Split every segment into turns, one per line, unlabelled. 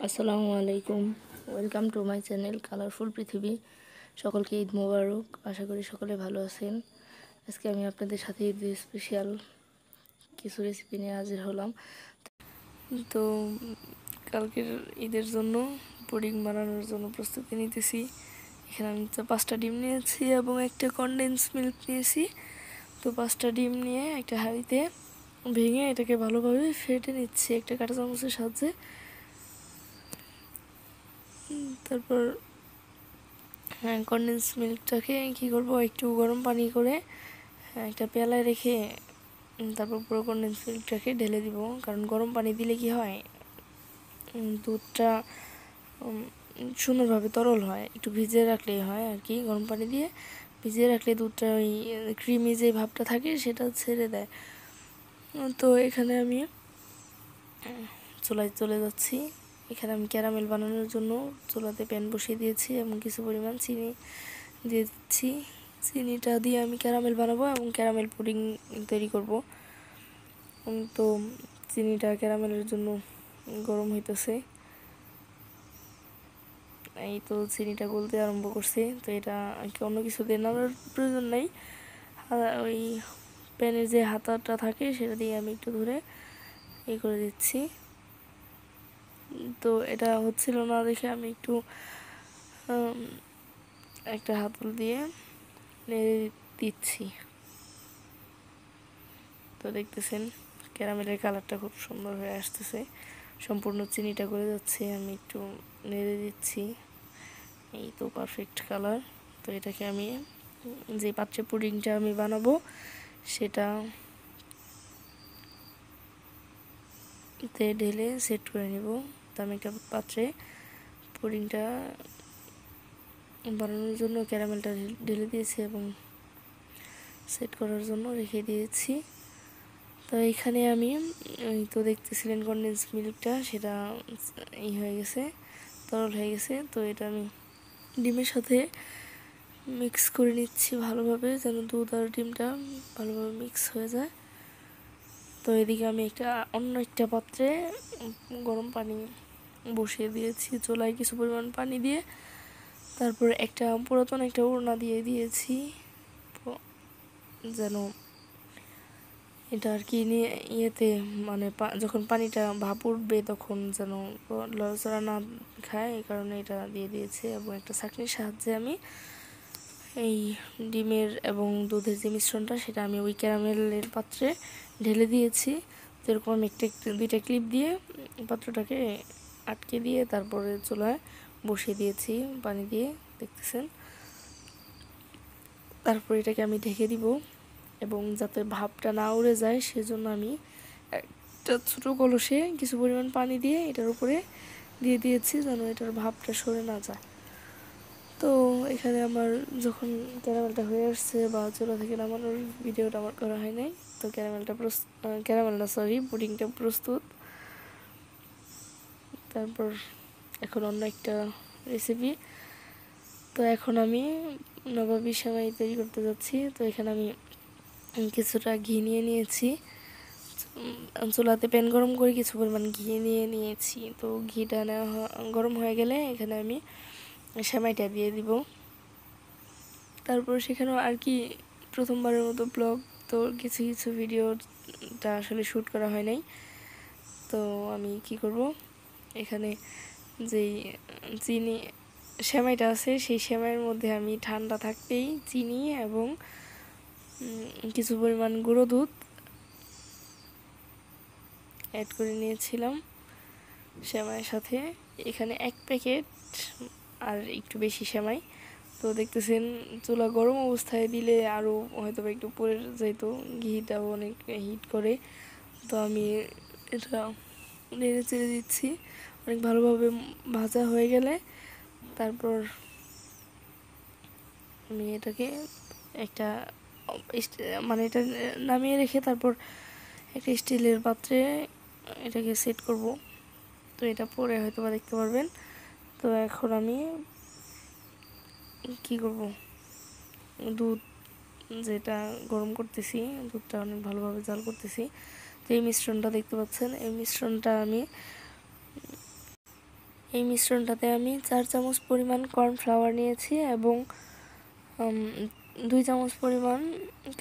আসসালামু আলাইকুম, welcome to my channel colourful পৃথিবী। সকলকে ঈদ মোবারক। আশা করি সকলে ভালো আছেন। আজকে আমি আপনাদের সাথে ঈদের স্পেশাল কিছু রেসিপি নিয়ে হাজির হলাম। তো কালকের ঈদের জন্য পুডিং বানানোর জন্য প্রস্তুতি নিতেছি। এখানে আমি 5টা ডিম নিয়েছি এবং একটা কনডেন্স মিল্ক নিয়েছি। তো 5টা ডিম নিয়ে একটা হাঁড়িতে ভেঙে এটাকে ভালোভাবে ফেটে নিচ্ছি একটা কাঁটা চামচের সাহায্যে। তারপর কনডেন্স মিল্কটাকে কী করব, একটু গরম পানি করে একটা পেয়ালায় রেখে তারপর পুরো কনডেন্স মিল্কটাকে ঢেলে দিব। কারণ গরম পানি দিলে কি হয়, দুধটা সুন্দরভাবে তরল হয়। একটু ভিজিয়ে রাখলেই হয় আর কি, গরম পানি দিয়ে ভিজিয়ে রাখলে দুধটা ওই ক্রিমি যে ভাবটা থাকে সেটা ছেড়ে দেয়। তো এখানে আমি চুলায় চলে যাচ্ছি। এখানে আমি ক্যারামেল বানানোর জন্য চুলাতে প্যান বসিয়ে দিয়েছি এবং কিছু পরিমাণ চিনি দিয়ে দিচ্ছি। চিনিটা দিয়ে আমি ক্যারামেল বানাবো এবং ক্যারামেল পুডিং তৈরি করব। তো চিনিটা ক্যারামেলের জন্য গরম হইতেছে। এই তো চিনিটা গলতে আরম্ভ করছে। তো এটা অন্য কিছু দিয়ে নাড়ার প্রয়োজন নেই, ওই প্যানের যে হাতাটা থাকে সেটা দিয়ে আমি একটু ধরে করে দিচ্ছি। তো এটা হচ্ছিল না দেখে আমি একটু একটা হাতল দিয়ে নেড়ে দিচ্ছি। তো দেখতেছেন ক্যারামেলের কালারটা খুব সুন্দর হয়ে আসতেছে, সম্পূর্ণ চিনিটা গলে যাচ্ছে। আমি একটু নেড়ে দিচ্ছি। এই তো পারফেক্ট কালার। তো এটাকে আমি যে পাত্রে পুডিংটা আমি বানাবো সেটা ঢেলে সেট করে নেব। তো আমি একটা পাত্রে পুডিংটা বানানোর জন্য ক্যারামেলটা ঢেলে দিয়েছি এবং সেট করার জন্য রেখে দিয়েছি। তো এখানে আমি তো দেখতেছিলেন কনডেন্স মিল্কটা সেটা হয়ে গেছে, তরল হয়ে গেছে। তো এটা আমি ডিমের সাথে মিক্স করে নিচ্ছি ভালোভাবে, যেন দুধ আর ডিমটা ভালোভাবে মিক্স হয়ে যায়। তো এদিকে আমি অন্য একটা পাত্রে গরম পানি বসিয়ে দিয়েছি চুলায়, কিছু পরিমাণ পানি দিয়ে তারপর পুরাতন একটা ওড়না দিয়ে দিয়েছি, যেন এটা আর কি ইয়েতে মানে যখন পানিটা ভাপ উঠবে তখন যেন লড়াচড়া না খায়, এই কারণে এটা দিয়ে দিয়েছে। এবং একটা ছাঁকনির সাহায্যে আমি এই ডিমের এবং দুধের যে মিশ্রণটা সেটা আমি ওই ক্যারামেলের পাত্রে ঢেলে দিয়েছি। তো এরকম আমি দুইটা ক্লিপ দিয়ে পাত্রটাকে আটকে দিয়ে তারপরে চুলায় বসিয়ে দিয়েছি পানি দিয়ে, দেখতেছেন। তারপর এটাকে আমি ঢেকে দিব এবং যাতে ভাপটা না উড়ে যায় সেজন্য আমি একটা ছোটো কলসে কিছু পরিমাণ পানি দিয়ে এটার উপরে দিয়ে দিয়েছি, যেন এটার ভাপটা সরে না যায়। তো এখানে আমার যখন ক্যারামেলটা হয়ে আসছে বা চুলা থেকে নামানোর ভিডিওটা আমার করা হয় নাই। তো পুডিংটা প্রস্তুত। তারপর এখন অন্য একটা রেসিপি। তো এখন আমি নবাবি সেমাই তৈরি করতে যাচ্ছি। তো এখানে আমি কিছুটা ঘি নিয়ে নিয়েছি, চুলাতে প্যান গরম করে কিছু পরিমাণ ঘি নিয়েছি। তো ঘিটা গরম হয়ে গেলে এখানে আমি সেমাইটা দিয়ে দিব। তারপর সেখানেও আর কি প্রথমবারের মতো ব্লগ, তো কিছু কিছু ভিডিওটা আসলে শ্যুট করা হয় নাই। তো আমি কি করব, এখানে যেই চিনি সেমাইটা আছে সেই সেমাইয়ের মধ্যে আমি ঠান্ডা থাকতেই চিনি এবং কিছু পরিমাণ গুঁড়ো দুধ অ্যাড করে নিয়েছিলাম সেমাইয়ের সাথে। এখানে 1 প্যাকেট আর একটু বেশি সেমাই। তো দেখতেছেন চুলা গরম অবস্থায় দিলে আরও হয়তো একটু পরে যেত, ঘিটাও অনেক হিট করে। তো আমি এটা নেড়ে চেড়ে দিচ্ছি। অনেক ভালোভাবে ভাজা হয়ে গেলে তারপর আমি এটাকে একটা মানে এটা নামিয়ে রেখে তারপর একটা স্টিলের পাত্রে এটাকে সেট করব। তো এটা পরে হয়তো বা দেখতে পারবেন। তো এখন আমি কি করব, দুধ যেটা গরম করতেছি, দুধটা অনেক ভালোভাবে জাল করতেছি। তো এই মিশ্রণটা দেখতে পাচ্ছেন, এই মিশ্রণটা আমি এই মিশ্রণটাতে আমি 4 চামচ পরিমাণ কর্নফ্লাওয়ার নিয়েছি এবং 2 চামচ পরিমাণ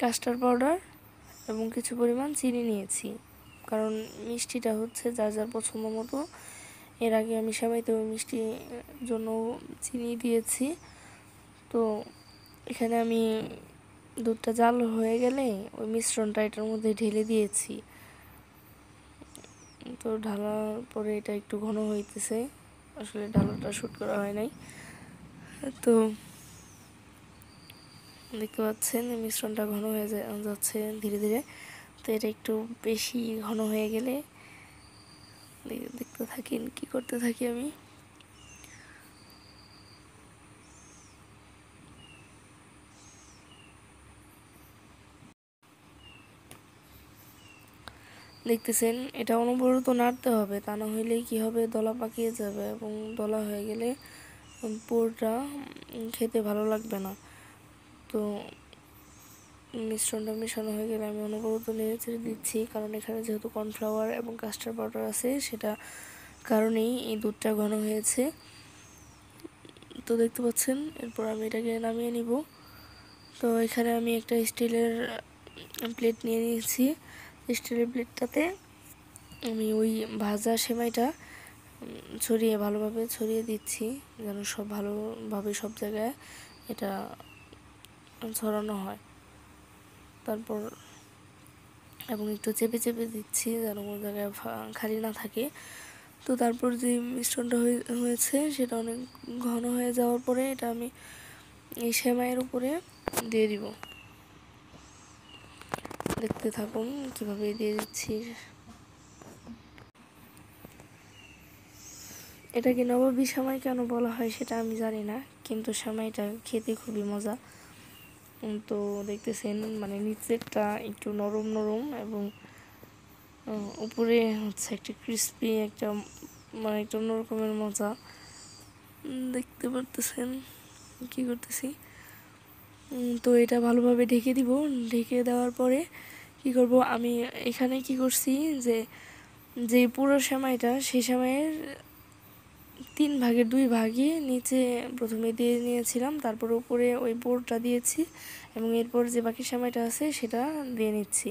কাস্টার্ড পাউডার এবং কিছু পরিমাণ চিনি নিয়েছি, কারণ মিষ্টিটা হচ্ছে যার যার পছন্দ মতো। এর আগে আমি সেমাইতেও মিষ্টির জন্য চিনি দিয়েছি। তো এখানে আমি দুধটা জাল হয়ে গেলে ওই মিশ্রণটা এটার মধ্যে ঢেলে দিয়েছি। তো ঢালার পরে এটা একটু ঘন হইতেছে, আসলে ঢালাটা শ্যুট করা হয় নাই। তো দেখতে পাচ্ছেন মিশ্রণটা ঘন হয়ে যাচ্ছে ধীরে ধীরে। তো এটা একটু বেশি ঘন হয়ে গেলে দেখতে থাকেন কি করতে থাকি আমি। দেখতেছেন এটা অনবরত নাড়তে হবে, তা না হইলে কি হবে, দলা পাকিয়ে যাবে এবং দলা হয়ে গেলে পুরোটা খেতে ভালো লাগবে না। তো মিশ্রণটা মেশানো হয়ে গেলে আমি অনবরত নেড়ে চেড়ে দিচ্ছি, কারণ এখানে যেহেতু কর্নফ্লাওয়ার এবং কাস্টার্ড পাউডার আছে, সেটা কারণেই এই দুধটা ঘন হয়েছে। তো দেখতে পাচ্ছেন এরপর আমি এটাকে নামিয়ে নিব। তো এখানে আমি একটা স্টিলের প্লেট নিয়ে নিয়েছি। স্টিলের প্লেটটাতে আমি ওই ভাজা সেমাইটা ভালোভাবে ছড়িয়ে দিচ্ছি, যেন সব ভালোভাবে সব জায়গায় এটা ছড়ানো হয়। তারপর এবং একটু চেপে চেপে দিচ্ছি যেন কোনো জায়গায় খালি না থাকে। তো তারপর যে মিশ্রণটা হয়েছে সেটা অনেক ঘন হয়ে যাওয়ার পরে এটা আমি এই সেমাইয়ের উপরে দিয়ে দিব। দেখতে থাকুন কিভাবে দিয়ে দিচ্ছি। এটাকে নবাবী সেমাই কেন বলা হয় সেটা আমি জানি না, কিন্তু সেমাইটা খেতে খুবই মজা। তো দেখতেছেন মানে নিচেরটা একটু নরম নরম এবং উপরে হচ্ছে একটা ক্রিস্পি, একটা মানে একটা অন্যরকমের মজা। দেখতে পারতেছেন কি করতেছি। তো এটা ভালোভাবে ঢেকে দিব। ঢেকে দেওয়ার পরে কি করব, আমি এখানে কি করছি যে পুরো সেমাইটা, সেই সেমাইয়ের 3 ভাগের 2 ভাগই নিচে প্রথমে দিয়ে নিয়েছিলাম, তারপর উপরে ওই পুরটা দিয়েছি এবং এরপর যে বাকি সেমাইটা আছে সেটা দিয়ে নিচ্ছি।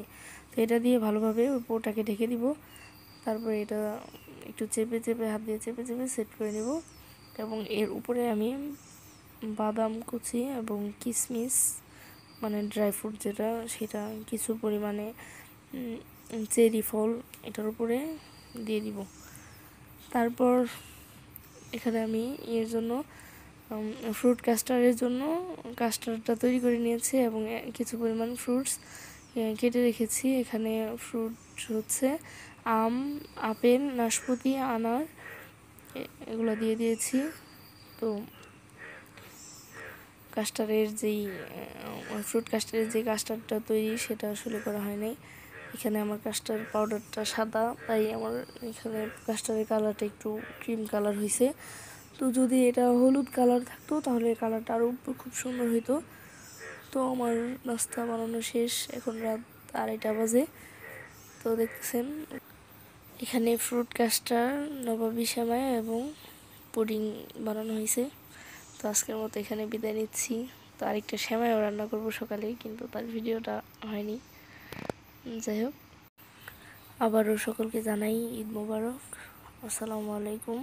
তো এটা দিয়ে ভালোভাবে ওই পুরটাকে ঢেকে দিব। তারপরে এটা একটু চেপে চেপে হাত দিয়ে চেপে চেপে সেট করে নেব এবং এর উপরে আমি বাদাম কুচি এবং কিশমিশ মানে ড্রাই ফ্রুট যেটা, সেটা কিছু পরিমাণে চেরি ফল এটার উপরে দিয়ে দিব। তারপর এখানে আমি এর জন্য ফ্রুট কাস্টারের জন্য কাস্টারটা তৈরি করে নিয়েছি এবং কিছু পরিমাণ ফ্রুটস কেটে রেখেছি। এখানে ফ্রুট হচ্ছে আম, আপেল, নাশপাতি, আনার এগুলো দিয়ে দিয়েছি। তো কাস্টারের যেই ফ্রুট কাস্টারের যে কাস্টারটা তৈরি সেটা আসলে করা হয় নাই। এখানে আমার কাস্টার্ড পাউডারটা সাদা, তাই আমার এখানে কাস্টারের কালারটা একটু ক্রিম কালার হয়েছে। তো যদি এটা হলুদ কালার থাকতো তাহলে কালারটা আরও খুব সুন্দর হতো। তো আমার নাস্তা বানানো শেষ, এখন রাত 2:30 বাজে। তো দেখতেছেন এখানে ফ্রুট কাস্টার্ড, নবাবী সেমাই এবং পুডিং বানানো হয়েছে। তো আজকের মতো এখানে বিদায় নিচ্ছি। তো আরেকটা সেমাইও রান্না করবো সকালে, কিন্তু তার ভিডিওটা হয়নি। যাই হোক, আবারও সকলকে জানাই ঈদ মোবারক। আসসালামু আলাইকুম।